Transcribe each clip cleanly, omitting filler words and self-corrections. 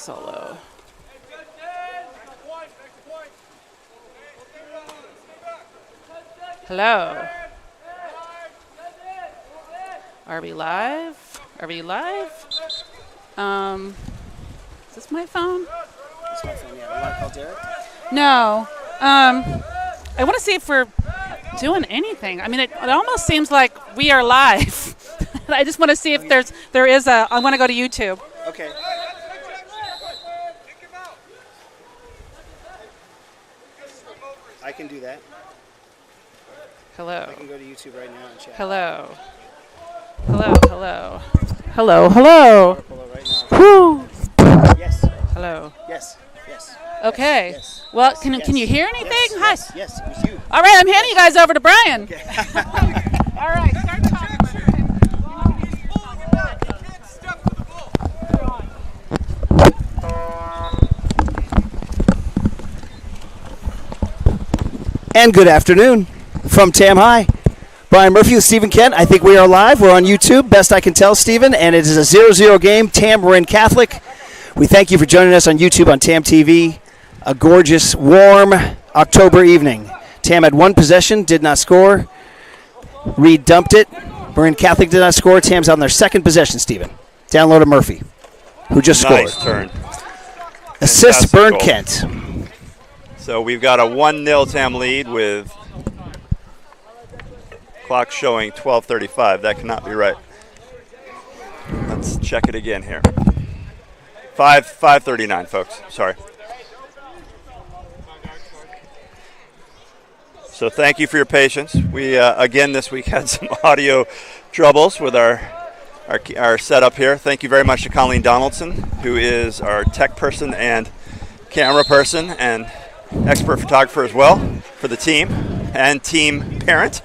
solo. Hello. Are we live? Are we live? Is this my phone? It's my phone, yeah. You want to call Derek? No. I want to see if we're doing anything. I mean, it almost seems like we are live. I just want to see if there is a. I want to go to YouTube. Okay. I can do that. Hello. I can go to YouTube right now and chat. Hello. Hello. Hello. Hello. Hello. Polo right now. Woo. Yes. Hello. Yes. Yes. Okay. Yes. Well, Yes. can you hear anything? Yes. Hi. Yes. Yes. It was you. All right, I'm handing you guys over to Brian. Okay. All right, start talking. And good afternoon from Tam High. Brian Murphy with Stephen Kent. I think we are live. We're on YouTube, best I can tell, Stephen, and it is a 0-0 game. Tam, Marin Catholic. We thank you for joining us on YouTube on Tam TV. A gorgeous, warm October evening. Tam had one possession, did not score. Reed dumped it. Marin Catholic did not score. Tam's on their second possession, Stephen. Download to Murphy, who just Nice scored. turn. Assist Fantastic Burn goal. Kent. So we've got a 1-0 Tam lead with clock showing 12:35. That cannot be right. Let's check it again here. 5:39, folks. Sorry. So thank you for your patience. We again this week had some audio troubles with our setup here. Thank you very much to Colleen Donaldson, who is our tech person and camera person and expert photographer as well for the team and team parent.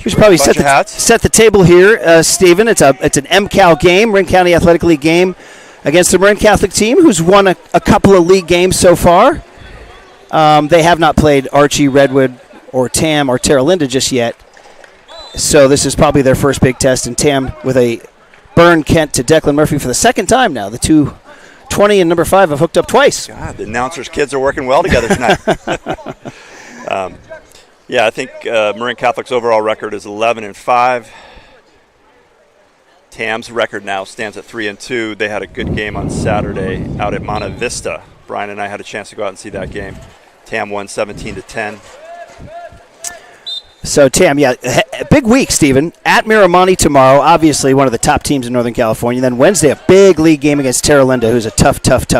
We should probably Bunch of hats. set the table here, Stephen. It's an MCAL game, Marin County Athletic League game against the Marin Catholic team, who's won a couple of league games so far. They have not played Archie, Redwood, or Tam, or Terra Linda just yet. So this is probably their first big test. And Tam with a burn Kent to Declan Murphy for the second time now. The 220 and number 5 have hooked up twice. God, the announcers' kids are working well together tonight. Yeah, I think Marin Catholic's overall record is 11-5. Tam's record now stands at 3-2. They had a good game on Saturday out at Monte Vista. Brian and I had a chance to go out and see that game. Tam won 17-10. So, Tam, yeah, a big week, Stephen. At Miramonte tomorrow, obviously one of the top teams in Northern California. Then Wednesday, a big league game against Terra Linda, who's a tough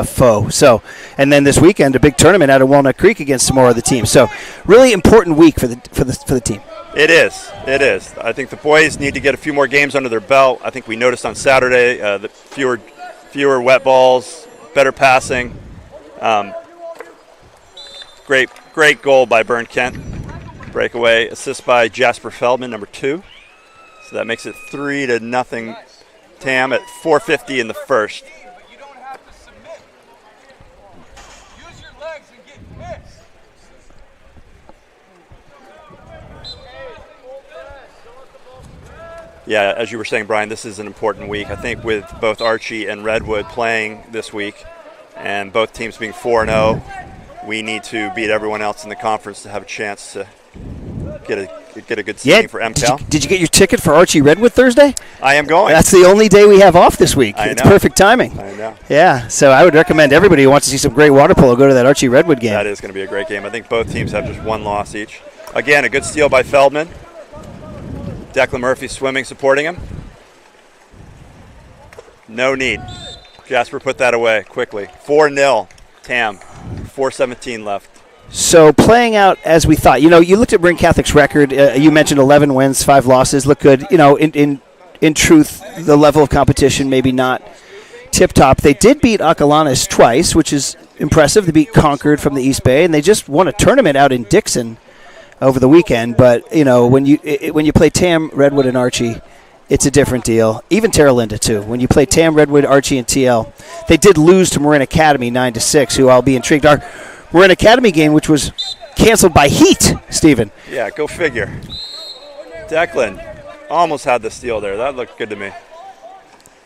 foe. So, and then this weekend, a big tournament out of Walnut Creek against some more of the teams. So, really important week for the team. It is. It is. I think the boys need to get a few more games under their belt. I think we noticed on Saturday the fewer wet balls, better passing. Great goal by Burn Kent. Breakaway assist by Jasper Feldman, number 2. So that makes it 3-0 Tam at 4:50 in the first. You don't have to submit. Use your legs and get mixed. Yeah, as you were saying, Brian, this is an important week. I think with both Archie and Redwood playing this week and both teams being 4-0, we need to beat everyone else in the conference to have a chance to get a good seating for MCAL. Did you get your ticket for Archie Redwood Thursday? I am going. That's the only day we have off this week. It's perfect timing. I know. Yeah, so I would recommend everybody who wants to see some great water polo go to that Archie Redwood game. That is going to be a great game. I think both teams have just one loss each. Again, a good steal by Feldman. Declan Murphy swimming, supporting him. No need. Jasper put that away quickly. 4-0 Tam. 4:17 left. So playing out as we thought. You know, you looked at Marin Catholic's record. You mentioned 11 wins, 5 losses. Look good. You know, in truth, the level of competition maybe not tip-top. They did beat Acalanes twice, which is impressive. They beat Concord from the East Bay, and they just won a tournament out in Dixon over the weekend. But, you know, when you play Tam, Redwood, and Archie, it's a different deal. Even Terra Linda, too. When you play Tam, Redwood, Archie, and TL, they did lose to Marin Academy 9-6, who I'll be intrigued. Our Marin Academy game, which was canceled by heat, Stephen. Yeah, go figure. Declan almost had the steal there. That looked good to me.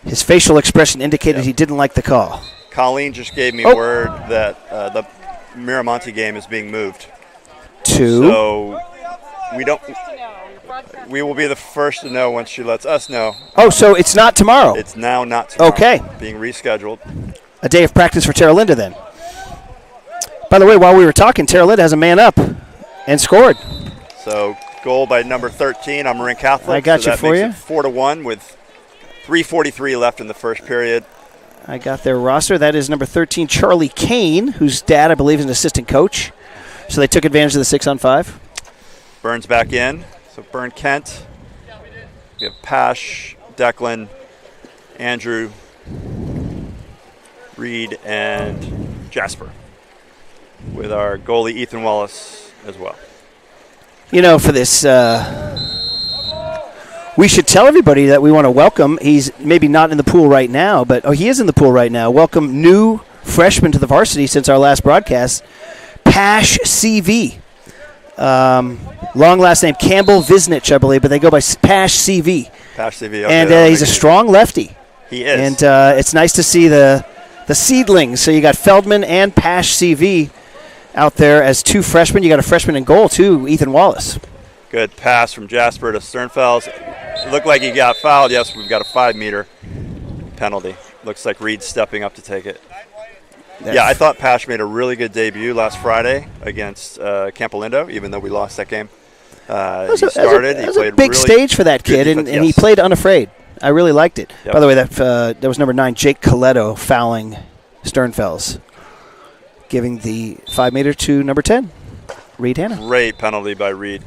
His facial expression indicated he didn't like the call. Colleen just gave me word that the Miramonte game is being moved. So we will be the first to know once she lets us know. Oh, so it's not tomorrow. It's now not tomorrow. Okay. Being rescheduled. A day of practice for Tara Linda then. By the way, while we were talking, Tara Linda has a man up and scored. So goal by number 13 on Marin Catholic. I got so you for you. That makes it 4-1 with 3:43 left in the first period. I got their roster. That is number 13, Charlie Kane, whose dad, I believe, is an assistant coach. So they took advantage of the 6-on-5. Burns back in. So Byrne Kent. We have Pash, Declan, Andrew, Reed, and Jasper, with our goalie Ethan Wallace as well. You know, for this, we should tell everybody that we want to welcome. He's maybe not in the pool right now, but he is in the pool right now. Welcome new freshman to the varsity since our last broadcast, Pash CV. Long last name, Campbell Visnich, I believe, but they go by Pash CV. Pash CV, okay. And he's a strong lefty. He is. And it's nice to see the seedlings. So you got Feldman and Pash CV out there as two freshmen. You got a freshman in goal, too, Ethan Wallace. Good pass from Jasper to Sternfels. It looked like he got fouled. Yes, we've got a 5-meter penalty. Looks like Reed's stepping up to take it. Yeah, I thought Pash made a really good debut last Friday against Campolindo, even though we lost that game. He started. It was a big stage for that kid, and he played unafraid. I really liked it. Yep. By the way, that was number 9, Jake Coletto, fouling Sternfels, giving the 5-meter to number 10, Reed Hanna. Great penalty by Reed,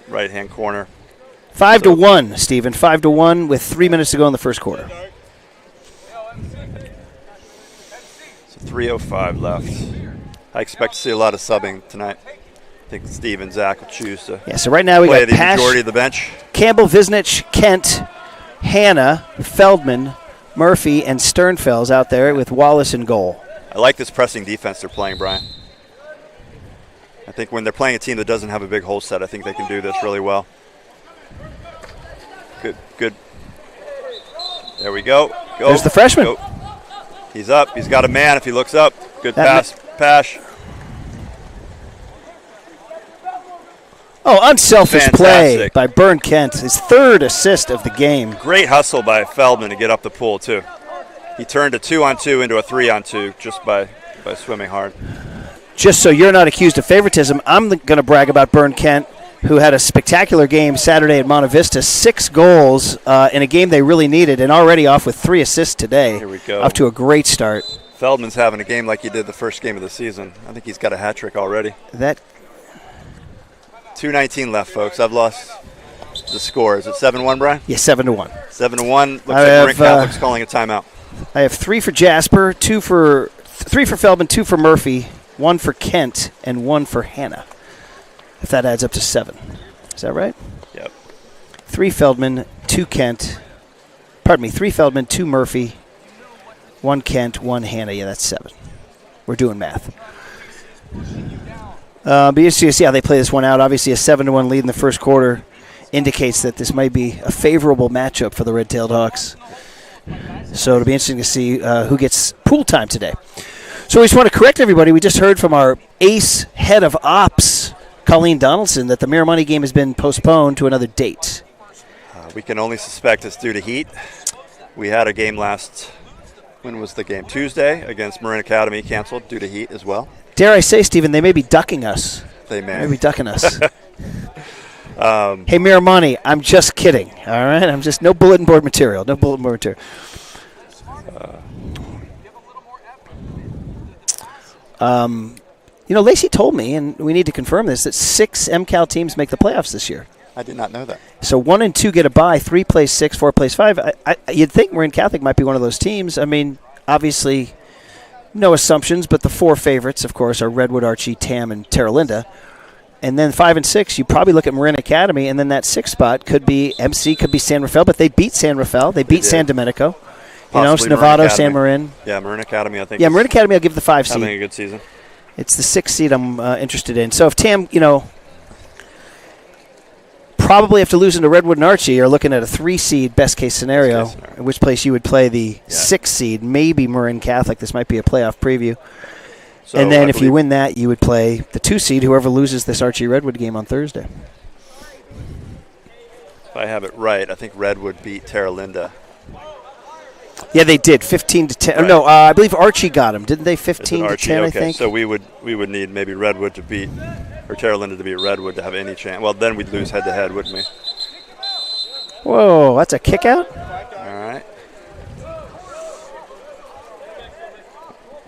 right-hand corner. 5-1, Stephen. 5-1 with 3 minutes to go in the first quarter. 3:05 left. I expect to see a lot of subbing tonight. I think Steve and Zach will choose to so right now we play got the Pash, majority of the bench. Campbell, Visnich, Kent, Hanna, Feldman, Murphy, and Sternfels out there with Wallace in goal. I like this pressing defense they're playing, Brian. I think when they're playing a team that doesn't have a big hole set, I think they can do this really well. Good. There we go. There's the freshman. Go. He's up. He's got a man if he looks up. Good pass. Pash. Oh, unselfish Fantastic play by Byrne Kent. His third assist of the game. Great hustle by Feldman to get up the pool, too. He turned a 2-on-2 into a 3-on-2 just by swimming hard. Just so you're not accused of favoritism, I'm going to brag about Byrne Kent, who had a spectacular game Saturday at Monte Vista, 6 goals in a game they really needed, and already off with 3 assists today. Here we go. Off to a great start. Feldman's having a game like he did the first game of the season. I think he's got a hat trick already. 2:19 left, folks. I've lost the score. Is it 7-1, Brian? Yeah, 7-1. 7-1. Looks like Marin Catholic's calling a timeout. I have 3 for Jasper, 3 for Feldman, 2 for Murphy, 1 for Kent, and 1 for Hanna. If that adds up to 7. Is that right? Yep. 3 Feldman, 2 Kent. Pardon me, 3 Feldman, 2 Murphy, 1 Kent, 1 Hanna. Yeah, that's 7. We're doing math. But you see how they play this one out. Obviously, a 7-1 lead in the first quarter indicates that this might be a favorable matchup for the Red-Tailed Hawks. So it'll be interesting to see who gets pool time today. So we just want to correct everybody. We just heard from our ace head of ops, Colleen Donaldson, that the Miramonte game has been postponed to another date. We can only suspect it's due to heat. We had a game when was the game? Tuesday against Marin Academy, canceled due to heat as well. Dare I say, Stephen, they may be ducking us. They may. Maybe ducking us. Hey, Miramonte, I'm just kidding. All right? I'm just no bulletin board material. No bulletin board material. Lacey told me, and we need to confirm this, that 6 MCAL teams make the playoffs this year. I did not know that. So 1 and 2 get a bye, 3 plays 6, 4 plays 5. You'd think Marin Catholic might be one of those teams. I mean, obviously, no assumptions, but the 4 favorites, of course, are Redwood, Archie, Tam, and Tara Linda. And then 5 and 6, you probably look at Marin Academy, and then that 6th spot could be MC, could be San Rafael, but they beat San Rafael. They beat San Domenico. Possibly Novato, San Marin. Yeah, Marin Academy, I think. Yeah, Marin Academy, I'll give the 5 seed. Having a good season. It's the 6th seed I'm interested in. So if Tam, probably after losing to Redwood and Archie, are looking at a 3-seed best case scenario, in which place you would play the 6 seed, maybe Marin Catholic. This might be a playoff preview. So and then if you win that, you would play the 2 seed, whoever loses this Archie Redwood game on Thursday. If I have it right, I think Redwood beat Terra Linda. Yeah, they did, 15-10. Right. No, I believe Archie got them, didn't they? 15-10, okay. I think. So we would need maybe Redwood to beat, or Terra Linda to beat Redwood to have any chance. Well, then we'd lose head-to-head, wouldn't we? Whoa, that's a kick out? All right.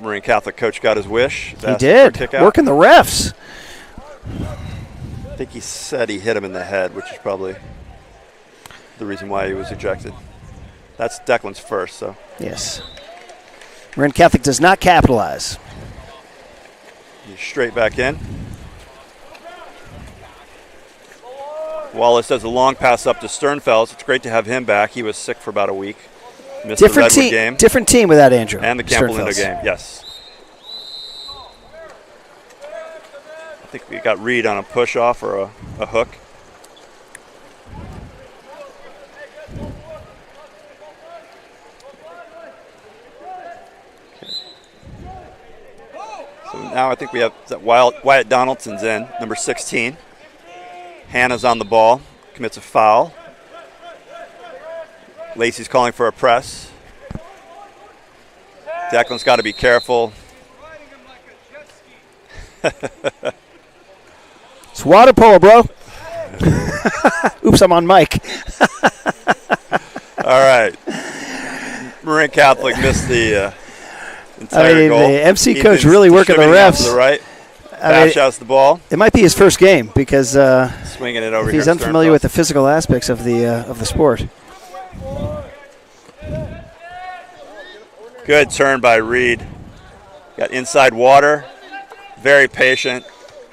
Marin Catholic coach got his wish. He did, working the refs. I think he said he hit him in the head, which is probably the reason why he was ejected. That's Declan's first, so. Yes. Marin Catholic does not capitalize. He's straight back in. Wallace does a long pass up to Sternfels. It's great to have him back. He was sick for about a week. Missed the Redwood game. Different team without Andrew. And the Campbell-Lindo game, yes. I think we got Reed on a push-off or a hook. So now I think we have that Wyatt Donaldson's in, number 16. Hannah's on the ball, commits a foul. Lacey's calling for a press. Declan's got to be careful. It's water polo, bro. Oops, I'm on mic. All right. Marin Catholic missed the entire goal. The MC Ethan's coach really working the refs. To the right. Bash outs the ball. It might be his first game because swinging it over if he's unfamiliar with the physical aspects of the sport. Good turn by Reed. Got inside water. Very patient.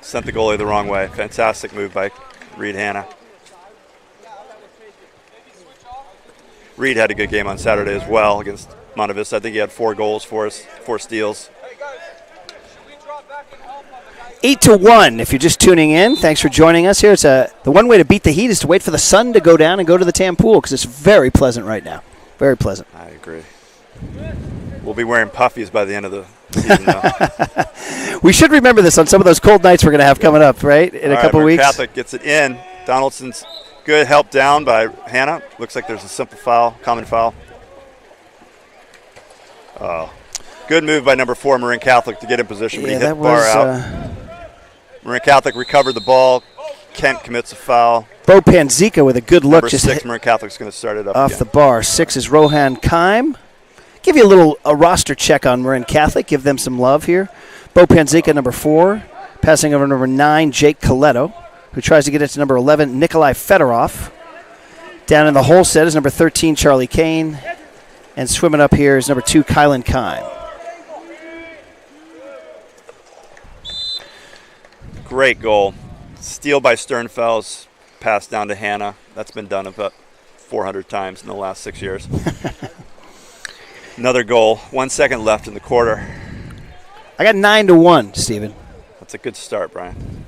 Sent the goalie the wrong way. Fantastic move by Reed Hannah. Reed had a good game on Saturday as well against Monte Vista. I think he had 4 goals for us, 4 steals. 8-1 if you're just tuning in. Thanks for joining us here. It's the one way to beat the heat is to wait for the sun to go down and go to the Tam pool because it's very pleasant right now. Very pleasant. I agree. We'll be wearing puffies by the end of the season, though. We should remember this on some of those cold nights we're going to have coming up, right? In a couple weeks. Catholic gets it in. Donaldson's good help down by Hannah. Looks like there's a simple foul, common foul. Oh, good move by number 4, Marin Catholic, to get in position, but he hit the bar out. Marin Catholic recovered the ball. Kent commits a foul. Bo Panzica with a good look. Number 6, Marin Catholic's going to start it up off again. the bar. 6 is Rohan Kime. Give you a roster check on Marin Catholic. Give them some love here. Bo Panzica, number 4. Passing over number 9, Jake Coletto, who tries to get it to number 11, Nikolai Fedorov. Down in the hole set is number 13, Charlie Kane. And swimming up here is number 2, Kylan Kime. Great goal. Steal by Sternfels, pass down to Hannah. That's been done about 400 times in the last 6 years. Another goal. 1 second left in the quarter. I got 9-1, Stephen. That's a good start, Brian.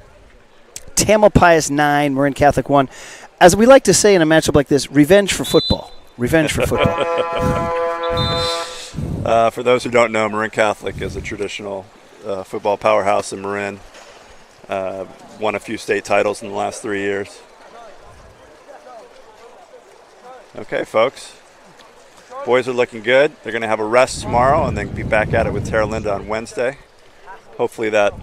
Tamalpais 9, Marin Catholic 1. As we like to say in a matchup like this, revenge for football. Revenge for football. For those who don't know, Marin Catholic is a traditional football powerhouse in Marin. Won a few state titles in the last 3 years. Okay, folks. Boys are looking good. They're going to have a rest tomorrow and then be back at it with Terra Linda on Wednesday. Hopefully that.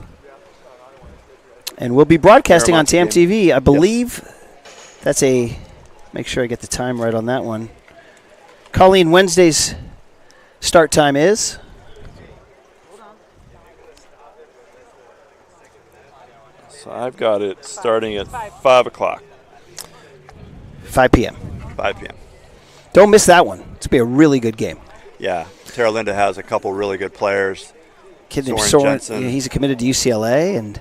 And we'll be broadcasting on TAM TV. I believe that's a. Make sure I get the time right on that one. Colleen, Wednesday's start time is? So I've got it starting at 5 o'clock. 5 p.m. 5 p.m. Don't miss that one. It's going to be a really good game. Yeah. Terra Linda has a couple really good players. Kid named Soren, he's committed to UCLA, and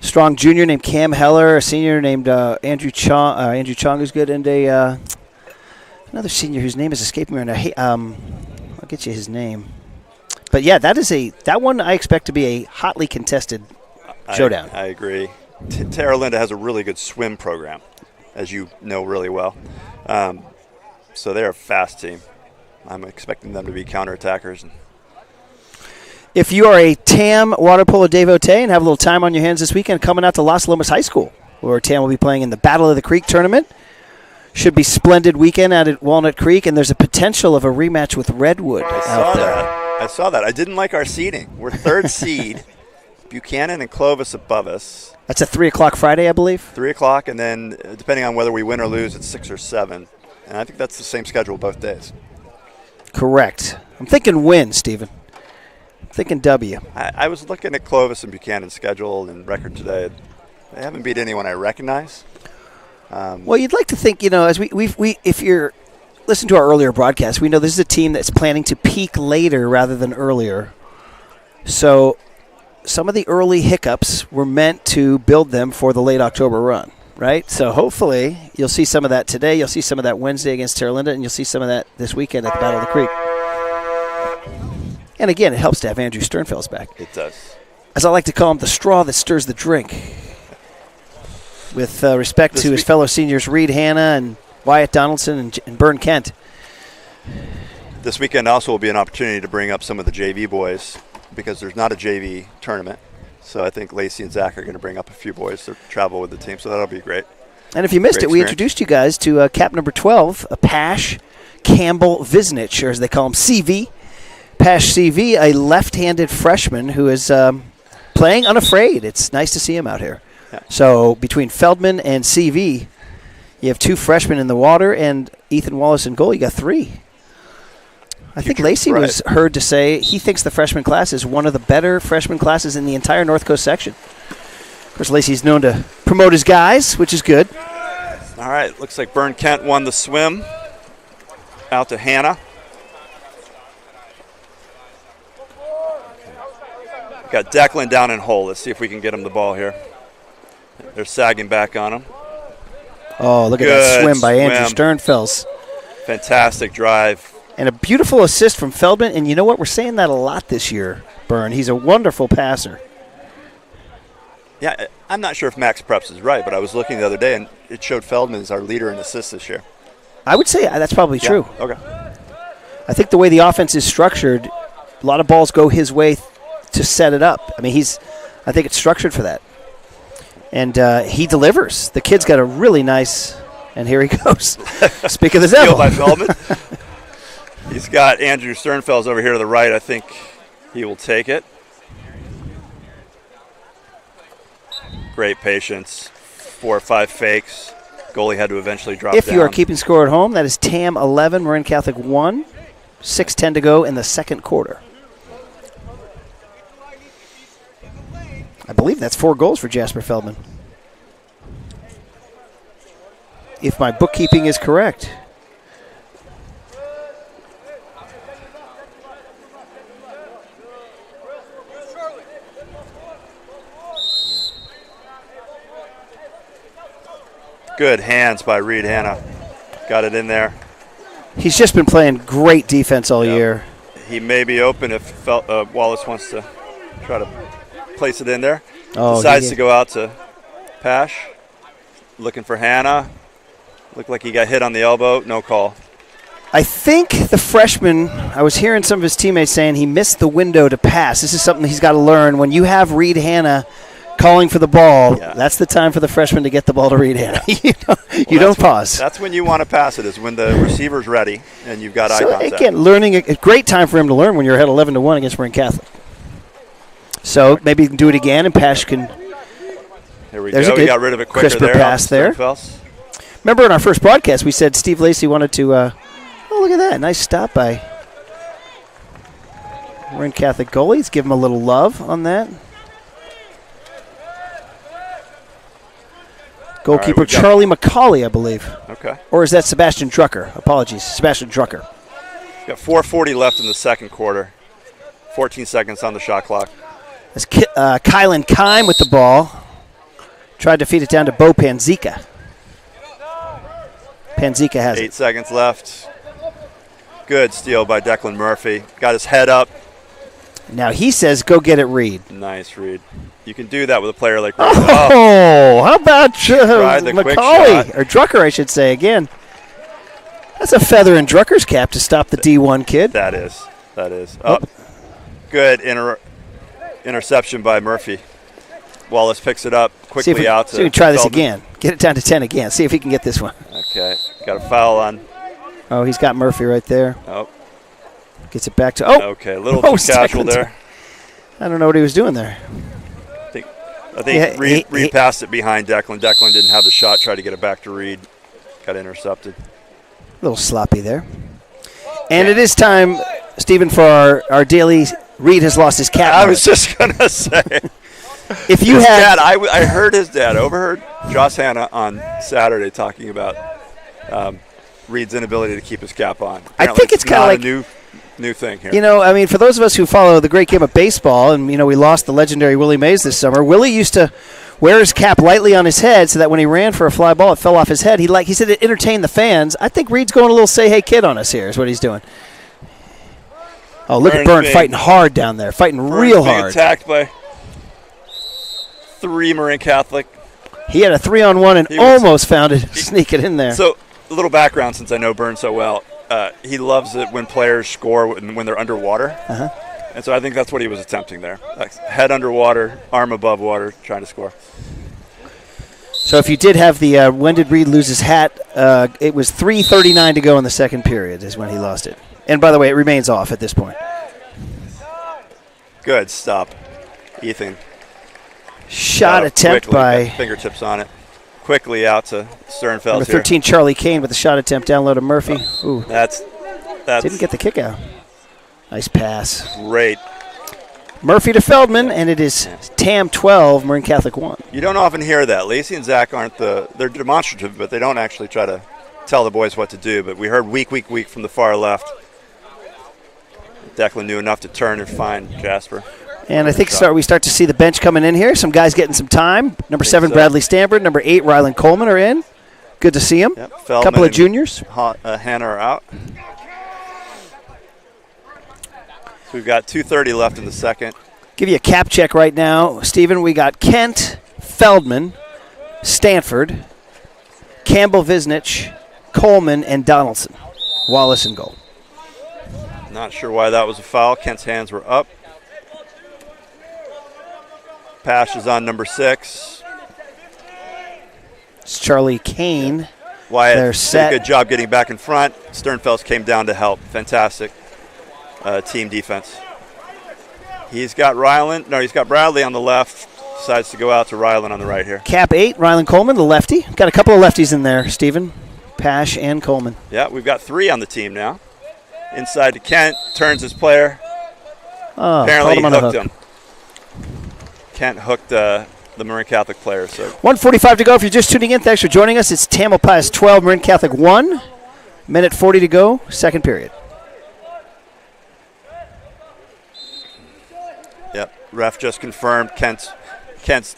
strong junior named Cam Heller, a senior named Andrew Chong. Andrew Chong is good, and another senior whose name is escaping me right now. Hey, I'll get you his name. But yeah, that one I expect to be a hotly contested showdown. I agree. Terra Linda has a really good swim program. as you know really well. So they're a fast team. I'm expecting them to be counterattackers. If you are a TAM water polo devotee and have a little time on your hands this weekend, coming out to Las Lomas High School, where TAM will be playing in the Battle of the Creek tournament. Should be splendid weekend out at Walnut Creek, and there's a potential of a rematch with Redwood out there. I saw that. I didn't like our seeding. We're third seed. Buchanan and Clovis above us. That's a 3 o'clock Friday, I believe. 3 o'clock, and then depending on whether we win or lose, it's 6 or 7. And I think that's the same schedule both days. Correct. I'm thinking win, Stephen. I'm thinking W. I was looking at Clovis and Buchanan's schedule and record today. They haven't beat anyone I recognize. Well, you'd like to think, as we if you're listen to our earlier broadcast, we know this is a team that's planning to peak later rather than earlier. So some of the early hiccups were meant to build them for the late October run, right? So hopefully you'll see some of that today. You'll see some of that Wednesday against Terra Linda, and you'll see some of that this weekend at the Battle of the Creek. And again, it helps to have Andrew Sternfels back. It does. As I like to call him, the straw that stirs the drink. With respect to his fellow seniors, Reed Hanna and Wyatt Donaldson and Byrne Kent. This weekend also will be an opportunity to bring up some of the JV boys because there's not a JV tournament. So I think Lacey and Zach are going to bring up a few boys to travel with the team. So that'll be great. And if you missed it, we introduced you guys to cap number 12, Pash Campbell Visnich, or as they call him, CV. Pash CV, a left-handed freshman who is playing unafraid. It's nice to see him out here. Yeah. So between Feldman and CV, you have 2 freshmen in the water, and Ethan Wallace in goal. You got 3. I think Lacey was heard to say he thinks the freshman class is one of the better freshman classes in the entire North Coast section. Of course, Lacey's known to promote his guys, which is good. All right, looks like Byrne Kent won the swim. Out to Hannah. Got Declan down in hole. Let's see if we can get him the ball here. They're sagging back on him. Oh, look at that swim by Andrew Sternfels. Fantastic drive. And a beautiful assist from Feldman. And you know what? We're saying that a lot this year, Byrne. He's a wonderful passer. Yeah, I'm not sure if Max Preps is right, but I was looking the other day, and it showed Feldman as our leader in assists this year. I would say that's probably true. Okay. I think the way the offense is structured, a lot of balls go his way to set it up. I mean, I think it's structured for that. And he delivers. The kid's got a really nice, and here he goes. Speak of the devil. By Feldman. He's got Andrew Sternfels over here to the right. I think he will take it. Great patience. 4 or 5 fakes. Goalie had to eventually drop down. If you are keeping score at home, that is TAM 11, Marin Catholic 1. 6:10 to go in the second quarter. I believe that's 4 goals for Jasper Feldman, if my bookkeeping is correct. Good hands by Reed Hanna. Got it in there. He's just been playing great defense all year. He may be open if Wallace wants to try to place it in there. Decides to go out to Pash. Looking for Hanna. Looked like he got hit on the elbow. No call. I think the freshman, I was hearing some of his teammates saying he missed the window to pass. This is something he's got to learn. When you have Reed Hanna calling for the ball, that's the time for the freshman to get the ball to Reed Hanna. you don't pause. That's when you want to pass it, is when the receiver's ready and you've got eye contact. Again, learning a great time for him to learn when you're ahead 11-1 against Marin Catholic. So maybe you can do it again, and Pash can. Here we go. We got rid of it quicker crisper there. Pass there. Remember in our first broadcast, we said Steve Lacey wanted to. Oh, look at that! Nice stop by Marin Catholic goalies. Give him a little love on that. Goalkeeper Charlie McCauley, I believe. Okay. Or is that Sebastian Drucker? Apologies, Sebastian Drucker. Got 4:40 left in the second quarter. 14 seconds on the shot clock. That's Kylan Kime with the ball. Tried to feed it down to Bo Panzika. Panzika has 8 seconds left. Good steal by Declan Murphy. Got his head up. Now he says, go get it, Reed. Nice, Reed. You can do that with a player like Reed. Oh, how about Tried the quick Macaulay, shot. or Drucker, I should say, again. That's a feather in Drucker's cap to stop the D1 kid. That is. Oh, good interception by Murphy. Wallace picks it up quickly out to See if we can try this Feldman. again. Get it down to 10 again. See if he can get this one. Okay. Got a foul on. Oh, he's got Murphy right there. Oh, Gets it back to, oh. okay. A little too casual seconds. there. I don't know what he was doing there. I think Reed passed it behind Declan. Declan didn't have the shot, tried to get it back to Reed. Got intercepted. A little sloppy there. And it is time, Stephen, for our daily Reed has lost his cat. I was just going to say. If you His had dad, I heard his dad, overheard Joss Hanna on Saturday talking about Reed's inability to keep his cap on. I Apparently think it's kind of not like a new thing here. You know, I mean, for those of us who follow the great game of baseball, and, you know, we lost the legendary Willie Mays this summer, Willie used to wear his cap lightly on his head so that when he ran for a fly ball, it fell off his head. He said it entertained the fans. I think Reed's going a little say hey kid on us here is what he's doing. Oh, look at Byrne fighting hard down there, fighting real hard. Attacked by 3 Marin Catholic. He had a 3-on-1 and almost found it, sneak it in there. So, a little background since I know Byrne so well. He loves it when players score when they're underwater. Uh-huh. And so I think that's what he was attempting there. Like head underwater, arm above water, trying to score. So if you did have the when did Reed lose his hat, it was 3:39 to go in the second period is when he lost it. And by the way, it remains off at this point. Good stop, Ethan. Shot attempt quickly, by got fingertips on it. Quickly out to Sternfeld number 13, Charlie Kane, with a shot attempt down low to Murphy. Ooh, That's didn't get the kick out. Nice pass. great. Murphy to Feldman, and it is TAM 12, Marin Catholic 1. You don't often hear that. Lacey and Zach they're demonstrative, but they don't actually try to tell the boys what to do. But we heard weak from the far left. Declan knew enough to turn and find Jasper. And I think we start to see the bench coming in here. Some guys getting some time. Number 7, Bradley Stanford. Number 8, Rylan Coleman are in. Good to see them. Yep, A couple of juniors. Hannah are out. So we've got 2:30 left in the second. Give you a cap check right now, Stephen. We got Kent, Feldman, Stanford, Campbell, Visnich, Coleman, and Donaldson. Wallace in goal. Not sure why that was a foul. Kent's hands were up. Pash is on number 6. It's Charlie Kane. Wyatt They're did set. a good job getting back in front. Sternfels came down to help. Fantastic team defense. He's got Bradley on the left. Decides to go out to Rylan on the right here. Cap 8, Rylan Coleman, the lefty. Got a couple of lefties in there, Stephen. Pash and Coleman. Yeah, we've got 3 on the team now. Inside to Kent, turns his player. Oh, Apparently he called him on hooked the hook. him. Kent hooked the Marin Catholic player. So 1:45 to go. If you're just tuning in, thanks for joining us. It's Tamalpais 12, Marin Catholic 1. Minute 40 to go, second period. Yep, ref just confirmed Kent's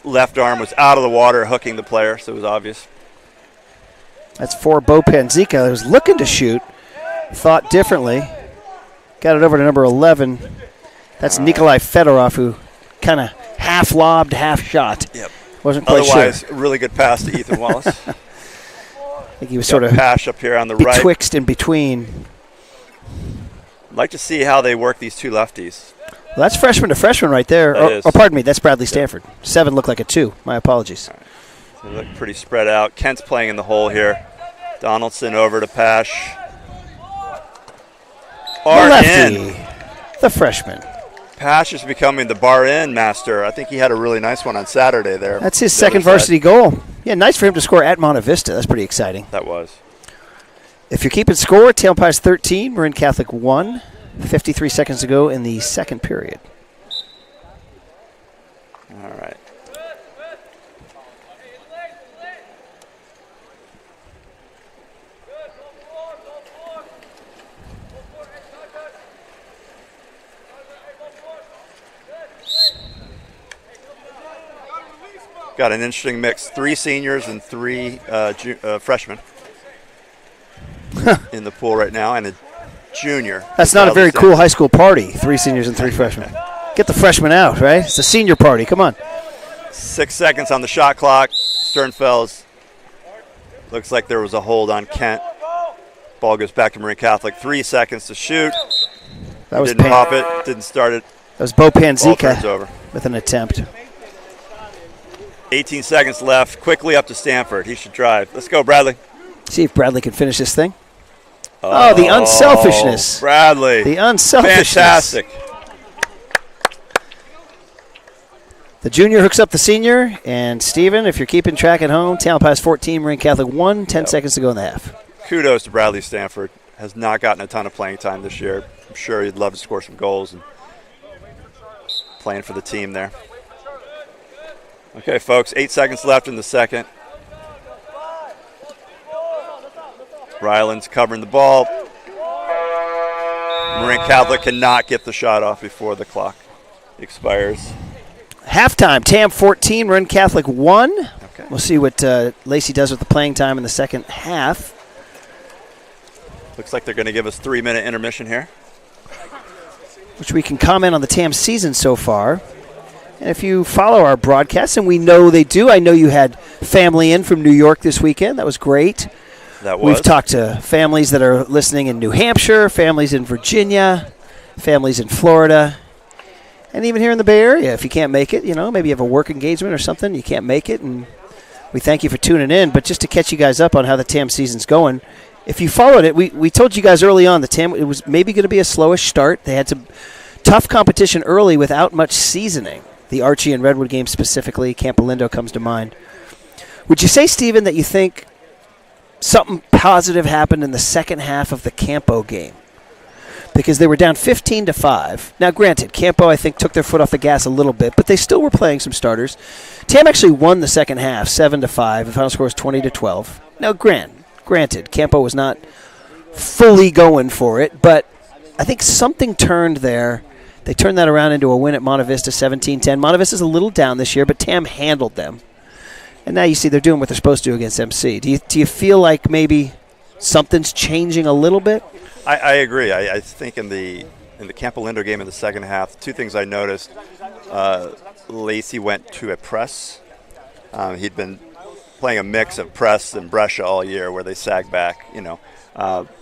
left arm was out of the water, hooking the player, so it was obvious. That's for Bo Panzica, who's looking to shoot. Thought differently. Got it over to number 11. That's Nikolai Fedorov, who kind of half lobbed, half shot. Yep. Wasn't quite Otherwise, sure. a really good pass to Ethan Wallace. I think he was sort of Pash up here on the right. betwixt and between. I'd like to see how they work these 2 lefties. Well, that's freshman to freshman right there. That is. Oh, pardon me, that's Bradley Stanford. 7 looked like a 2. My apologies. They look pretty spread out. Kent's playing in the hole here. Donaldson over to Pash. The Bar lefty, in. the freshman. Pash is becoming the bar in master. I think he had a really nice one on Saturday there. That's his The second other side. varsity goal. Yeah, nice for him to score at Monte Vista. That's pretty exciting. That was. If you're keeping score, Tailpies 13, Marin Catholic 1. 53 seconds to go in the second period. All right. Got an interesting mix. 3 seniors and 3 freshmen in the pool right now, and a junior. That's not a very cool high school party. 3 seniors and 3 freshmen. Get the freshman out, right? It's a senior party. Come on. 6 seconds on the shot clock. Sternfels. Looks like there was a hold on Kent. Ball goes back to Marin Catholic. 3 seconds to shoot. That was Didn't pop it. Didn't start it. That was Bo Ball turns Panzika over. with an attempt. 18 seconds left. Quickly up to Stanford. He should drive. Let's go, Bradley. See if Bradley can finish this thing. Oh, the unselfishness. Bradley. The unselfishness. Fantastic. The junior hooks up the senior. And, Steven, if you're keeping track at home, Tamalpais 14, Marin Catholic 1, 10 seconds to go in the half. Kudos to Bradley Stanford. Has not gotten a ton of playing time this year. I'm sure he'd love to score some goals and playing for the team there. Okay, folks, 8 seconds left in the second. Ryland's covering the ball. Marin Catholic cannot get the shot off before the clock expires. Halftime, Tam 14, Marin Catholic 1. Okay. We'll see what Lacey does with the playing time in the second half. Looks like they're going to give us 3-minute intermission here. Which we can comment on the TAM season so far. And if you follow our broadcasts, and we know they do, I know you had family in from New York this weekend. That was great. That was. We've talked to families that are listening in New Hampshire, families in Virginia, families in Florida, and even here in the Bay Area. If you can't make it, maybe you have a work engagement or something, you can't make it, and we thank you for tuning in. But just to catch you guys up on how the TAM season's going, if you followed it, we told you guys early on the TAM, it was maybe going to be a slowish start. They had some tough competition early without much seasoning. The Archie and Redwood game specifically, Campolindo comes to mind. Would you say, Stephen, that you think something positive happened in the second half of the Campo game? Because they were down 15-5. Now, granted, Campo, I think, took their foot off the gas a little bit, but they still were playing some starters. TAM actually won the second half, 7-5. The final score was 20-12. Now, granted, Campo was not fully going for it, but I think something turned there. They turned that around into a win at Monte Vista, 17-10. Monte Vista's a little down this year, but TAM handled them. And now you see they're doing what they're supposed to do against MC. Do you feel like maybe something's changing a little bit? I agree. I think in the Campolindo game in the second half, two things I noticed. Lacey went to a press. He'd been playing a mix of press and Brescia all year where they sag back.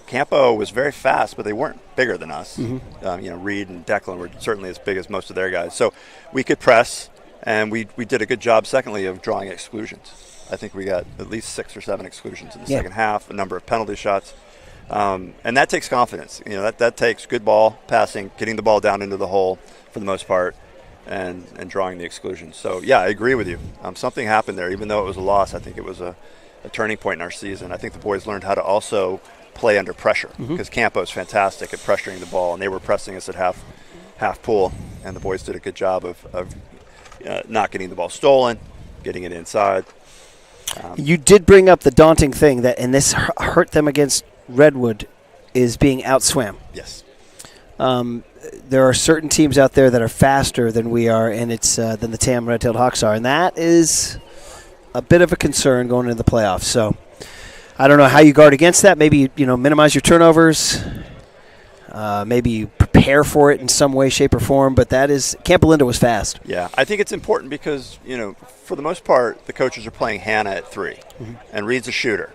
Campo was very fast, but they weren't bigger than us. Mm-hmm. Reed and Declan were certainly as big as most of their guys. So we could press, and we did a good job, secondly, of drawing exclusions. I think we got at least 6 or 7 exclusions in the second half, a number of penalty shots. And that takes confidence. That takes good ball passing, getting the ball down into the hole for the most part, and drawing the exclusions. So, yeah, I agree with you. Something happened there. Even though it was a loss, I think it was a turning point in our season. I think the boys learned how to also play under pressure because Campo's fantastic at pressuring the ball, and they were pressing us at half pool, and the boys did a good job of not getting the ball stolen, getting it inside. You did bring up the daunting thing that, and this hurt them against Redwood, is being outswam. Yes. There are certain teams out there that are faster than we are, and it's than the TAM Red-tailed Hawks are, and that is a bit of a concern going into the playoffs. So I don't know how you guard against that. Maybe minimize your turnovers. Maybe you prepare for it in some way, shape, or form. But Campolindo was fast. Yeah, I think it's important because for the most part, the coaches are playing Hannah at 3, and Reed's a shooter.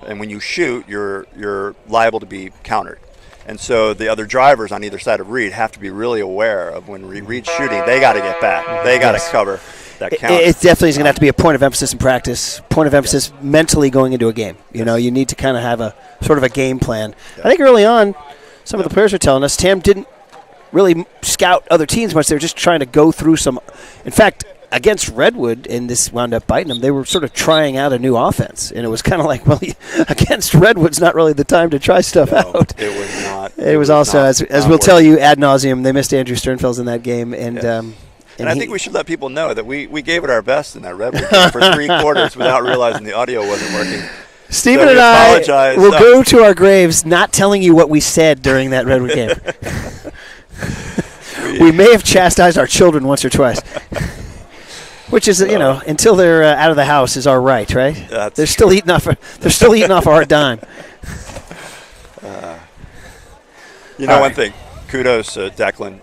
And when you shoot, you're liable to be countered. And so the other drivers on either side of Reed have to be really aware of when Reed's shooting, they got to get back. They got to cover that counter. It definitely is going to have to be a point of emphasis in practice, point of emphasis mentally going into a game. You need to kind of have a sort of a game plan. I think early on, some of the players are telling us TAM didn't really scout other teams much. They were just trying to go through some. In fact, against Redwood, and this wound up biting them, they were sort of trying out a new offense. And it was kind of like, well, against Redwood's not really the time to try stuff out. It was not. It was also, as we'll tell you ad nauseum, they missed Andrew Sternfels in that game. And and I think we should let people know that we gave it our best in that Redwood game for 3 quarters without realizing the audio wasn't working. Stephen and I will go to our graves not telling you what we said during that Redwood game. We may have chastised our children once or twice. Which is, until they're out of the house, is our right? They're still eating off. They're still eating off our dime. One thing, kudos to Declan.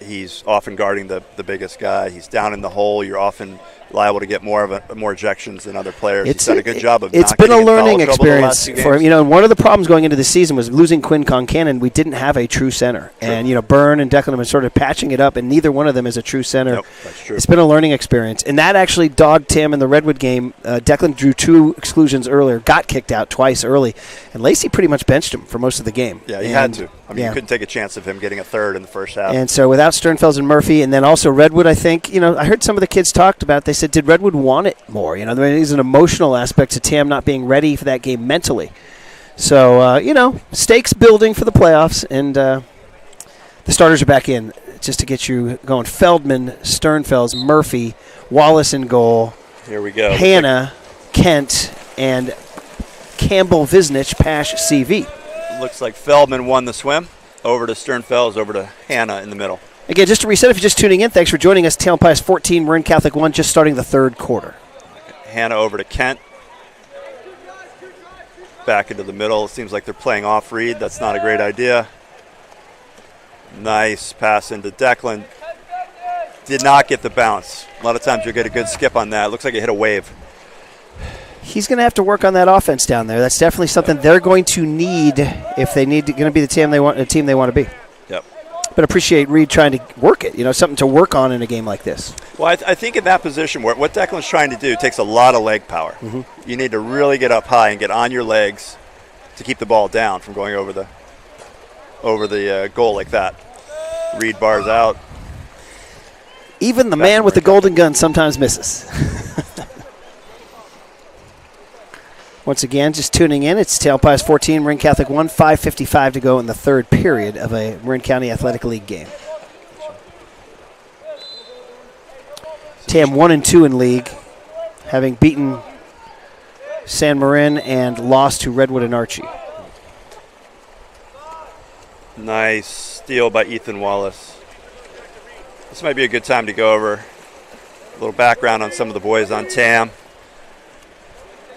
he's often guarding the biggest guy. He's down in the hole. You're often liable to get more ejections than other players. He's done a good job of it's not been getting a in foul learning trouble the last experience 2 for him. games. And one of the problems going into the season was losing Quinn Concannon. We didn't have a true center. True. And, Byrne and Declan have been sort of patching it up, and neither one of them is a true center. Nope, that's true. It's been a learning experience. And that actually dogged Tam in the Redwood game. Declan drew 2 exclusions earlier, got kicked out twice early, and Lacey pretty much benched him for most of the game. Yeah, he had to. I mean, you couldn't take a chance of him getting a third in the first half. And so without Sternfels and Murphy, and then also Redwood, I think, I heard some of the kids talked about, they said, did Redwood want it more? There's an emotional aspect to Tam not being ready for that game mentally. So, stakes building for the playoffs, and the starters are back in just to get you going. Feldman, Sternfels, Murphy, Wallace in goal. Here we go. Hannah, Kent, and Campbell, Visnich, Pash, CV. Looks like Feldman won the swim. Over to Sternfels, over to Hannah in the middle. Again, just to reset, if you're just tuning in, thanks for joining us. Tailpies Pies 14, Marin Catholic 1, just starting the third quarter. Hannah over to Kent. Back into the middle. It seems like they're playing off read. That's not a great idea. Nice pass into Declan. Did not get the bounce. A lot of times you'll get a good skip on that. It looks like it hit a wave. He's going to have to work on that offense down there. That's definitely something they're going to need if they need going to be the team they want to be. Yep. But appreciate Reed trying to work it. Something to work on in a game like this. Well, I think in that position where what Declan's trying to do takes a lot of leg power. Mm-hmm. You need to really get up high and get on your legs to keep the ball down from going over the goal like that. Reed bars out. Even the man with the golden gun sometimes misses. Once again, just tuning in, it's Tailpies 14, Marin Catholic 1, 5:55 to go in the third period of a Marin County Athletic League game. Tam 1-2 in league, having beaten San Marin and lost to Redwood and Archie. Nice steal by Ethan Wallace. This might be a good time to go over a little background on some of the boys on Tam.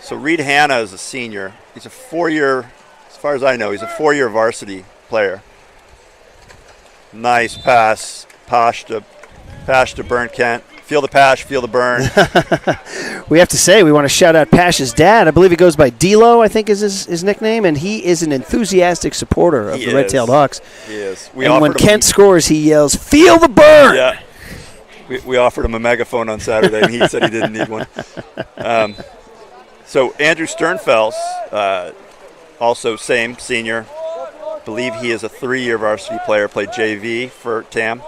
So Reed Hanna is a senior. He's a 4-year, as far as I know, he's a 4-year varsity player. Nice pass. Pash to Burn Kent. Feel the Pash, feel the burn. We have to say, we want to shout out Pash's dad. I believe he goes by D-Lo, I think is his nickname, and he is an enthusiastic supporter of the Red-Tailed Hawks. He is. And when Kent scores, he yells, "Feel the burn!" Yeah. We offered him a megaphone on Saturday, and he said he didn't need one. So Andrew Sternfels, also same senior. Believe he is a 3-year varsity player, played JV for Tam,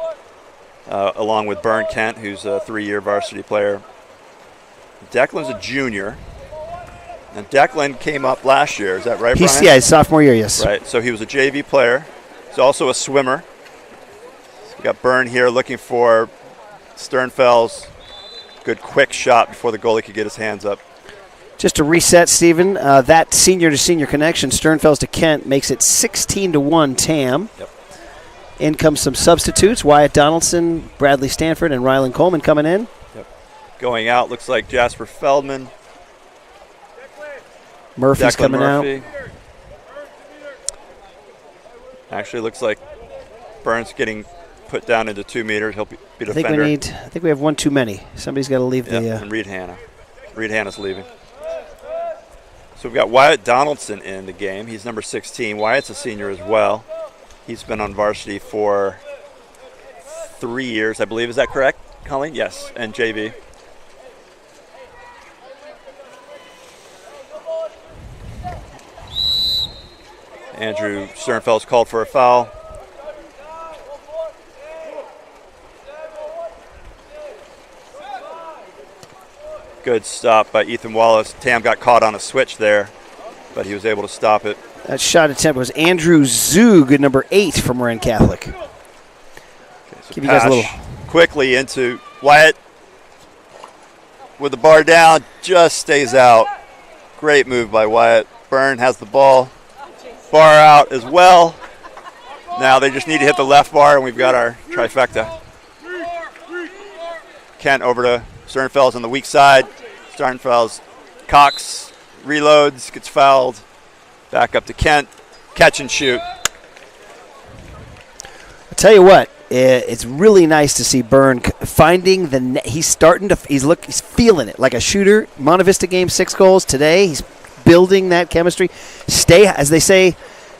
along with Burn Kent, who's a 3-year varsity player. Declan's a junior. And Declan came up last year. Is that right, Brian? Yeah, his sophomore year, yes. Right, so he was a JV player. He's also a swimmer. So we got Burn here looking for Sternfels. Good quick shot before the goalie could get his hands up. Just to reset, Stephen, that senior-to-senior connection, Sternfels to Kent, makes it 16-1 Tam. Yep. In comes some substitutes, Wyatt Donaldson, Bradley Stanford, and Rylan Coleman coming in. Yep. Going out looks like Jasper Feldman. Murphy's Declan coming Murphy. out. Actually looks like Burns getting put down into 2 meters. He'll be I defender. think we have one too many. Somebody's got to leave the... And Reed Hanna. Reed Hanna's leaving. So we've got Wyatt Donaldson in the game. He's number 16. Wyatt's a senior as well. He's been on varsity for 3 years, I believe. Is that correct, Colleen? Yes, and JV. Andrew Sternfels called for a foul. Good stop by Ethan Wallace. Tam got caught on a switch there, but he was able to stop it. That shot attempt was Andrew Zug, number 8 from Marin Catholic. Okay, so Give you guys a little... quickly into Wyatt with the bar down, just stays out. Great move by Wyatt. Byrne has the ball. Bar out as well. Now they just need to hit the left bar, and we've got our trifecta. Kent over to Sternfels on the weak side. Sternfels cocks, reloads, gets fouled. Back up to Kent. Catch and shoot. I'll tell you what, it's really nice to see Byrne finding the net. He's starting to. He's feeling it like a shooter. Monte Vista game, 6 goals today. He's building that chemistry. Stay, as they say,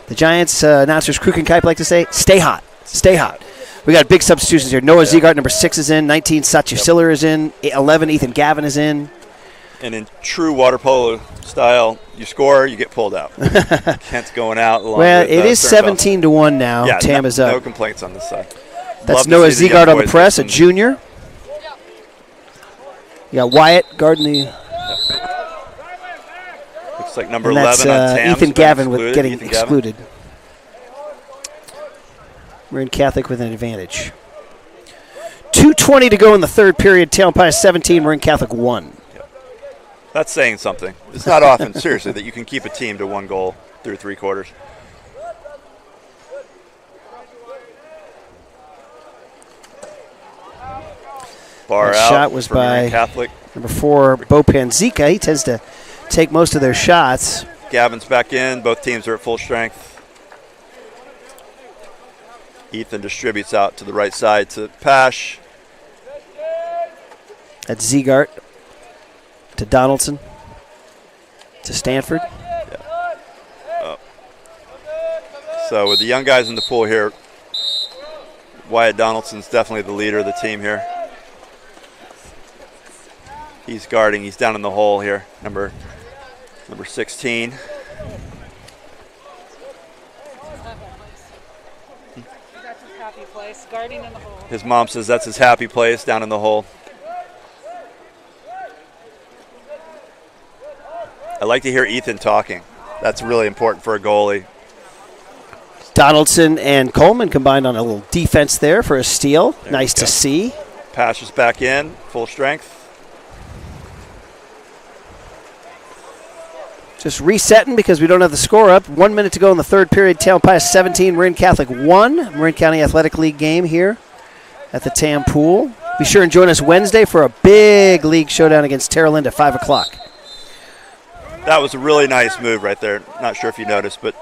the Giants announcers Kruk and Kipe like to say, stay hot, stay hot. We got big substitutions here. Noah Zegart, number 6, is in. 19, Satya Siller is in. 11, Ethan Gavin is in. And in true water polo style, you score, you get pulled out. Kent's going out. Well, it is 17-1 now. Yeah, Tam is up. No complaints on this side. That's Noah Zegart on the press, a junior. You got Wyatt guarding the. Looks like number and 11 on Tam. Ethan Gavin getting excluded. Marin Catholic with an advantage. 2:20 to go in the third period. Tailpies 17, Marin Catholic 1. That's saying something. It's not often, seriously, that you can keep a team to 1 goal through 3 quarters. Bar out. Shot was by Catholic. Number 4, Bo Panzika. He tends to take most of their shots. Gavin's back in. Both teams are at full strength. Ethan distributes out to the right side to Pash. That's Zegart to Donaldson to Stanford. Yeah. Oh. So with the young guys in the pool here, Wyatt Donaldson's definitely the leader of the team here. He's guarding. He's down in the hole here, number 16. Guarding in the hole. His mom says that's his happy place, down in the hole. I like to hear Ethan talking. That's really important for a goalie. Donaldson and Coleman combined on a little defense there for a steal. Nice to see. Pash is back in, full strength. Just resetting because we don't have the score up. 1 minute to go in the third period. Tailpies 17, Marin Catholic 1. Marin County Athletic League game here at the Tam Pool. Be sure and join us Wednesday for a big league showdown against Terra Linda at 5 o'clock. That was a really nice move right there. Not sure if you noticed, but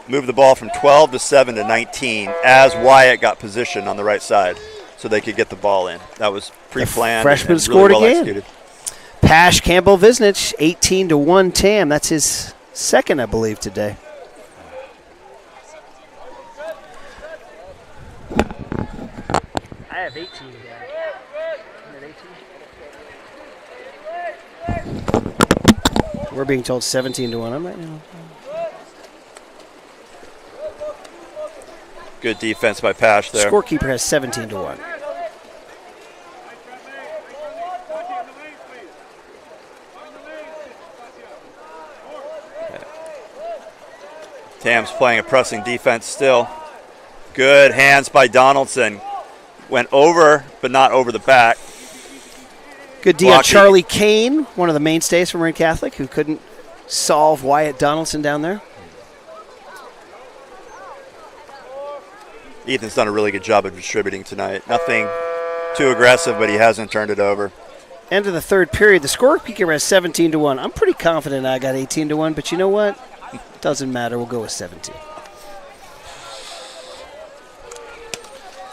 moved the ball from 12 to 7 to 19 as Wyatt got positioned on the right side so they could get the ball in. That was pre-planned. Freshman and scored really well again. Executed. Pash Campbell Visnich, 18-1 Tam. That's his second, I believe, today. I have 18 again. We're being told 17-1. I'm right now. Good defense by Pash there. Scorekeeper has 17-1. Tam's playing a pressing defense still. Good hands by Donaldson. Went over, but not over the back. Good D on Charlie Kane, one of the mainstays from Marin Catholic, who couldn't solve Wyatt Donaldson down there. Ethan's done a really good job of distributing tonight. Nothing too aggressive, but he hasn't turned it over. End of the third period. The scorekeeper has 17-1. I'm pretty confident I got 18-1, but you know what? Doesn't matter. We'll go with 17.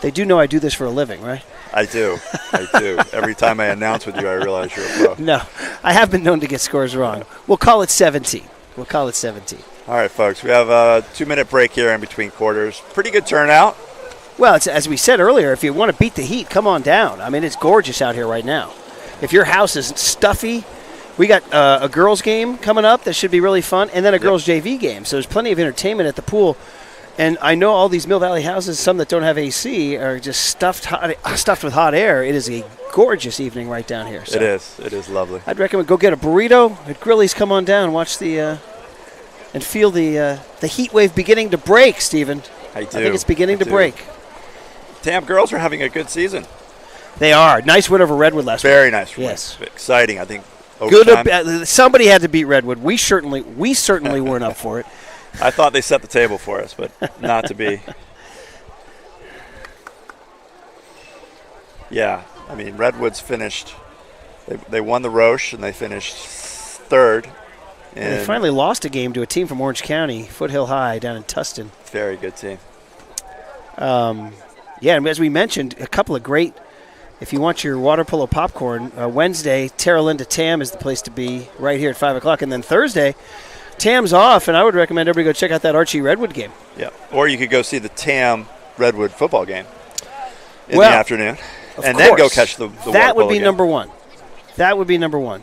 They do know I do this for a living, right? I do. I do. Every time I announce with you, I realize you're a pro. No, I have been known to get scores wrong. We'll call it 17. We'll call it 17. All right, folks. We have a 2-minute break here in between quarters. Pretty good turnout. Well, it's, as we said earlier, if you want to beat the heat, come on down. I mean, it's gorgeous out here right now. If your house is stuffy, we got a girls' game coming up that should be really fun, and then a girls' JV game. So there's plenty of entertainment at the pool. And I know all these Mill Valley houses, some that don't have AC, are just stuffed with hot air. It is a gorgeous evening right down here. So It is. It is lovely. I'd recommend go get a burrito at Grilly's. Come on down, watch the and feel the heat wave beginning to break, Stephen. I do. I think it's beginning to break. Tam girls are having a good season. They are. Nice win over Redwood last week. Very nice win. Yes. Exciting, I think. Good. Somebody had to beat Redwood. We certainly weren't up for it. I thought they set the table for us, but not to be. Yeah, I mean, Redwood's finished. They won the Roche, and they finished third. And they finally lost a game to a team from Orange County, Foothill High, down in Tustin. Very good team. Yeah, and as we mentioned, a couple of great, if you want your water polo popcorn, Wednesday, Terra Linda Tam is the place to be right here at 5 o'clock. And then Thursday, Tam's off, and I would recommend everybody go check out that Archie Redwood game. Yeah, or you could go see the Tam Redwood football game in the afternoon. And then go catch the That would water be polo number one. That would be number one.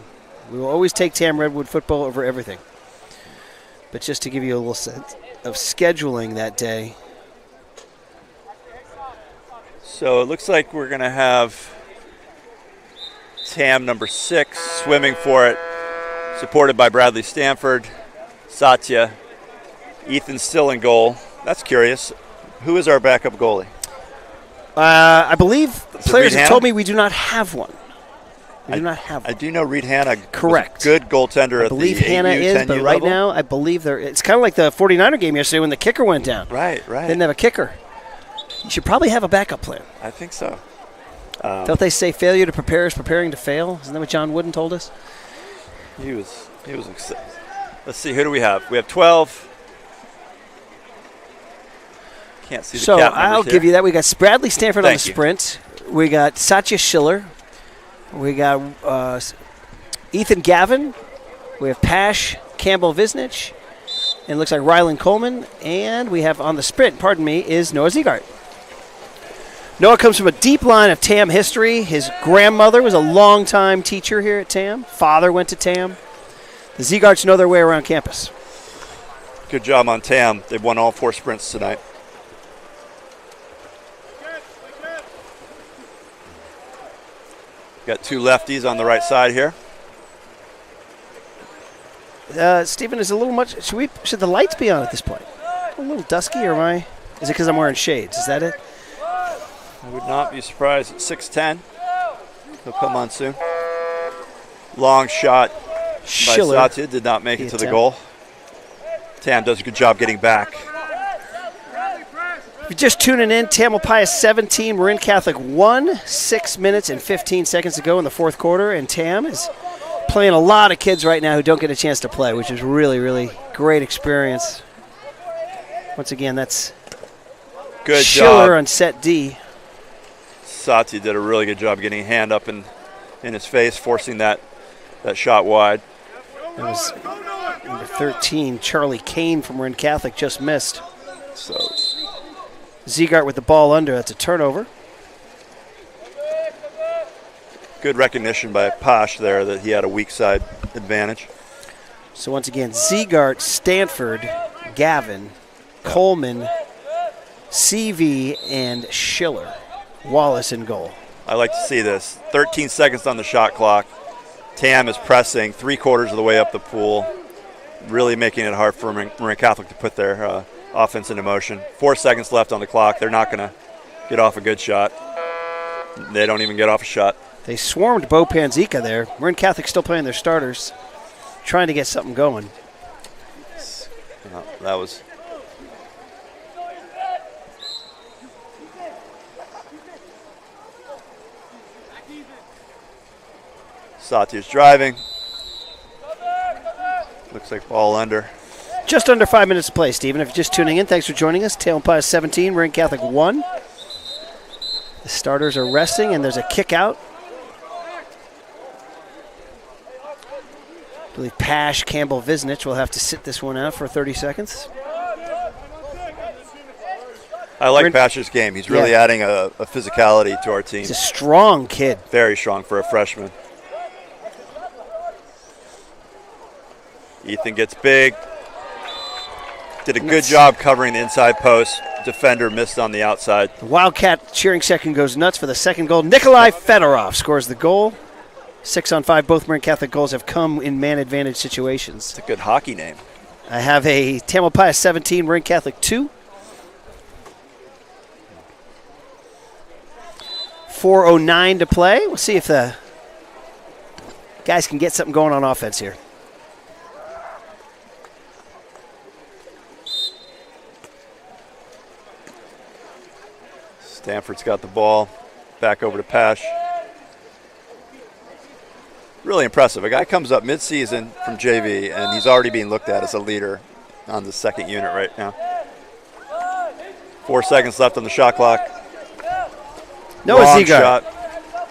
We will always take Tam Redwood football over everything. But just to give you a little sense of scheduling that day. So it looks like we're going to have Tam number 6 swimming for it, supported by Bradley Stanford, Satya, Ethan still in goal. That's curious. Who is our backup goalie? I believe players have Hanna? told me we do not have one. We do not have one. I do know Reed Hanna. Correct. Good goaltender. I believe Hanna is, but right now I believe it's kind of like the 49er game yesterday when the kicker went down. Right. Didn't have a kicker. You should probably have a backup plan. I think so. Don't they say failure to prepare is preparing to fail? Isn't that what John Wooden told us? He was excited. Let's see, who do we have? We have 12. Can't see the So cap numbers I'll here. give you that. We got Bradley Stanford on the Thank you. sprint. We got Satya Schiller. We got Ethan Gavin. We have Pash Campbell Visnich. And it looks like Rylan Coleman. And we have on the sprint, is Noah Ziegart. Noah comes from a deep line of TAM history. His grandmother was a longtime teacher here at TAM. Father went to TAM. The Ziegarts know their way around campus. Good job on Tam. They've won all 4 sprints tonight. Got 2 lefties on the right side here. Stephen, is a little much. Should the lights be on at this point? A little dusky, or am I? Is it because I'm wearing shades? Is that it? I would not be surprised at 6:10. He'll come on soon. Long shot by Schiller. Satya. Did not make it to the goal. Tam does a good job getting back. If you're just tuning in, Tamalpais 17, Marin Catholic 1, 6 minutes and 15 seconds to go in the fourth quarter, and Tam is playing a lot of kids right now who don't get a chance to play, which is really, really great experience. Once again, that's Good Schiller job. on set D. Satya did a really good job getting a hand up in his face, forcing that shot wide. It was number 13, Charlie Kane from Marin Catholic, just missed. So Ziegart with the ball under. That's a turnover. good recognition by Posh there that he had a weak side advantage. So once again, Ziegart, Stanford, Gavin, Coleman, CV, and Schiller. Wallace in goal. I like to see this. 13 seconds on the shot clock. Tam is pressing 3/4 of the way up the pool, really making it hard for Marin Catholic to put their offense into motion. 4 seconds left on the clock. They're not going to get off a good shot. They don't even get off a shot. They swarmed Bo Panzica there. Marin Catholic still playing their starters, trying to get something going. That was... Satya's driving. Looks like ball under. Just under 5 minutes to play, Stephen. If you're just tuning in, thanks for joining us. Tailpie 17, Marin Catholic 1. The starters are resting, and there's a kick out. I believe Pash Campbell Visnich will have to sit this one out for 30 seconds. I like Pash's game. He's really adding a physicality to our team. He's a strong kid. Very strong for a freshman. Ethan gets big. Did a good job covering the inside post. Defender missed on the outside. The Wildcat cheering section goes nuts for the second goal. Nikolai Fedorov scores the goal. 6 on 5. Both Marin Catholic goals have come in man advantage situations. It's a good hockey name. I have a Tamalpais 17, Marin Catholic 2. 4:09 to play. We'll see if the guys can get something going on offense here. Stanford's got the ball. Back over to Pash. Really impressive. A guy comes up mid-season from JV, and he's already being looked at as a leader on the second unit right now. 4 seconds left on the shot clock. Noah Long Ziegart shot,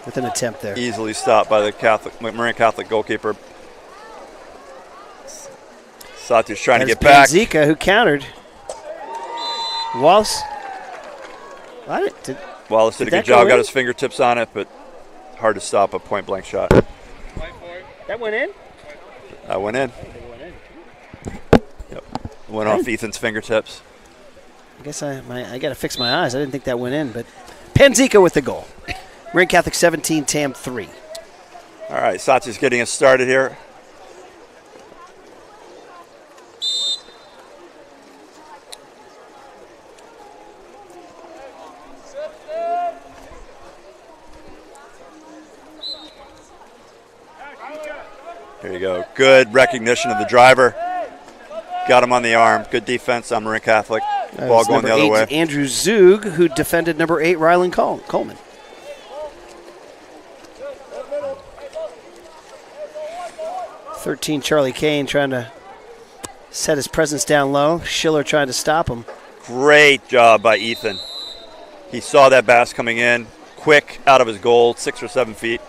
with an attempt there. easily stopped by the Marin Catholic goalkeeper. Sati's trying to get back. Zika who countered. Wallace. Wallace did a good job. Got his fingertips on it, but hard to stop a point-blank shot. That went in? That went in. Yep. Went off Ethan's fingertips. I guess I got to fix my eyes. I didn't think that went in, but Panzica with the goal. Marin Catholic 17, Tam 3. All right, Sati's getting us started here. There you go. Good recognition of the driver. Got him on the arm. Good defense on Marin Catholic. Ball going the other way. Andrew Zug, who defended number 8, Rylan Coleman. (13) Charlie Kane trying to set his presence down low. Schiller trying to stop him. Great job by Ethan. He saw that pass coming in. Quick out of his goal, 6 or 7 feet.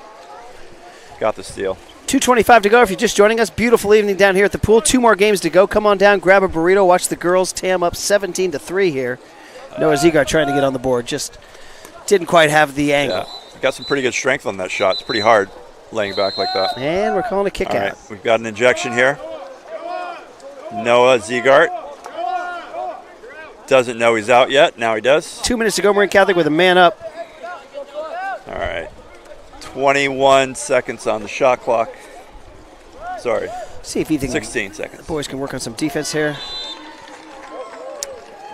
Got the steal. 2:25 to go. If you're just joining us, beautiful evening down here at the pool. 2 more games to go. Come on down, grab a burrito, watch the girls. Tam up 17-3 here. Noah Ziegart trying to get on the board, just didn't quite have the angle. Yeah. Got some pretty good strength on that shot. It's pretty hard laying back like that. And we're calling a kick All out. right, we've got an injection here. Noah Ziegart doesn't know he's out yet. Now he does. 2 minutes to go. Marin Catholic with a man up. All right. 21 seconds on the shot clock. Sorry. See if Ethan 16 seconds. The boys can work on some defense here.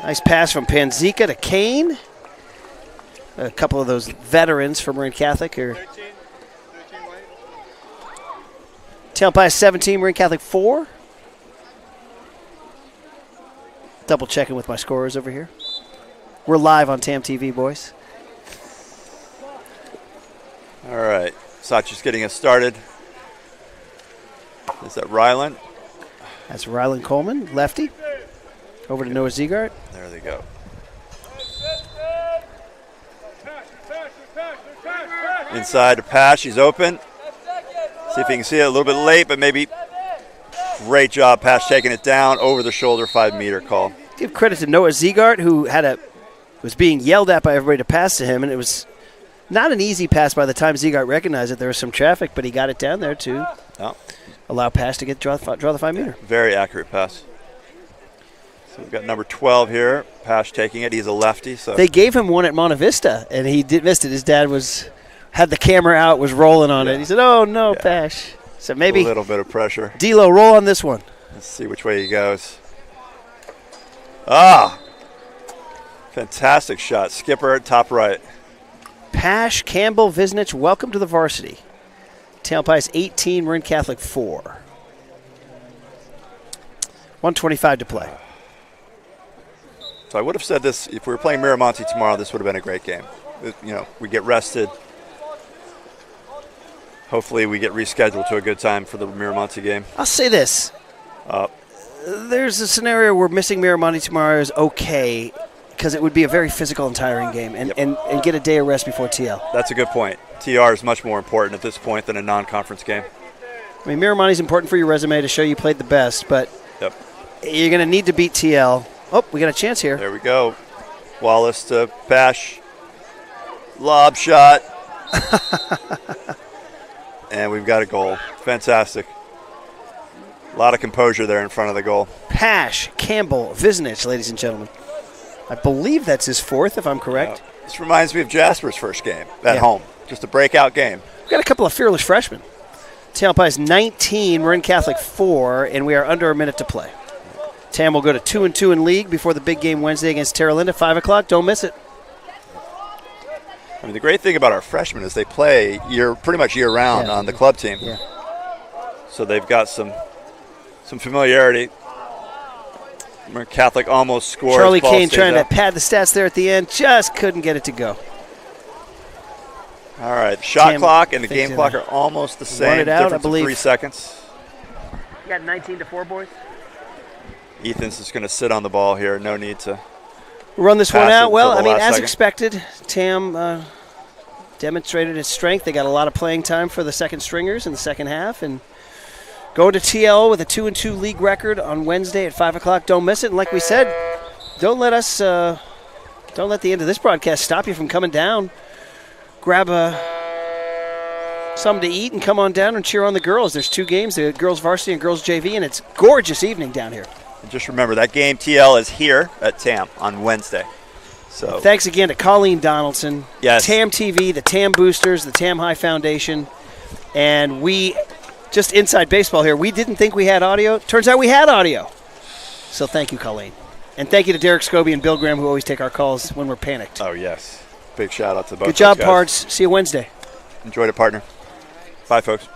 Nice pass from Panzica to Kane. A couple of those veterans from Marin Catholic are Tailpipe 17, Marin Catholic 4. Double checking with my scorers over here. We're live on TAM TV, boys. All right. Sachi's getting us started. Is that Rylan? That's Rylan Coleman, lefty. Over to Noah Ziegart. There they go. Inside to Pash. He's open. See if he can see it a little bit late, but maybe. Great job, Pash taking it down over the shoulder, 5-meter call. Give credit to Noah Ziegart, who was being yelled at by everybody to pass to him, and it was not an easy pass by the time Ziegart recognized it. There was some traffic, but he got it down there to allow Pash to draw the 5-meter. Very accurate pass. So we've got number 12 here. Pash taking it. He's a lefty. So they gave him one at Monte Vista, and he missed it. His dad had the camera out, was rolling on it. He said, "Oh no, Pash." So maybe a little bit of pressure. D'Lo, roll on this one. Let's see which way he goes. Ah, fantastic shot. Skipper, top right. Pash, Campbell, Visnich, welcome to the varsity. Tailpipes 18, Marin Catholic 4. 1:25 to play. So I would have said this, if we were playing Miramonte tomorrow, this would have been a great game. We get rested. Hopefully we get rescheduled to a good time for the Miramonte game. I'll say this. There's a scenario where missing Miramonte tomorrow is okay because it would be a very physical and tiring game and get a day of rest before TL. That's a good point. TR is much more important at this point than a non-conference game. I mean, Miramonte is important for your resume to show you played the best, but you're going to need to beat TL. Oh, we got a chance here. There we go. Wallace to Pash. Lob shot. And we've got a goal. Fantastic. A lot of composure there in front of the goal. Pash, Campbell, Visnich, ladies and gentlemen. I believe that's his 4th, if I'm correct. This reminds me of Jasper's first game at home. Just a breakout game. We've got a couple of fearless freshmen. Tailpipes 19, Marin Catholic 4, and we are under a minute to play. Tam will go to 2-2 in league before the big game Wednesday against Terra Linda, 5 o'clock. Don't miss it. I mean, the great thing about our freshmen is they play pretty much year-round on the club team. Yeah. So they've got some familiarity. Marin Catholic almost scored. Charlie Kane trying to pad the stats there at the end. Just couldn't get it to go. All right. Shot clock and the game clock are almost the same. Difference I believe. Of 3 seconds. You got 19-4, boys. Ethan's just going to sit on the ball here. No need to run this one out. Well, I mean, as second. expected, Tam demonstrated his strength. They got a lot of playing time for the second stringers in the second half. And going to TL with a 2-2 league record on Wednesday at 5 o'clock. Don't miss it. And like we said, don't let the end of this broadcast stop you from coming down. Grab something to eat and come on down and cheer on the girls. There's 2 games, the girls varsity and girls JV, and it's a gorgeous evening down here. And just remember, that game TL is here at TAM on Wednesday. So thanks again to Colleen Donaldson, yes. TAM TV, the TAM Boosters, the TAM High Foundation, and we, just inside baseball here, we didn't think we had audio. Turns out we had audio. So thank you, Colleen. And thank you to Derek Scobie and Bill Graham, who always take our calls when we're panicked. Oh, yes. Big shout out to both. Good job, guys. Pards. See you Wednesday. Enjoyed it, partner. Bye, folks.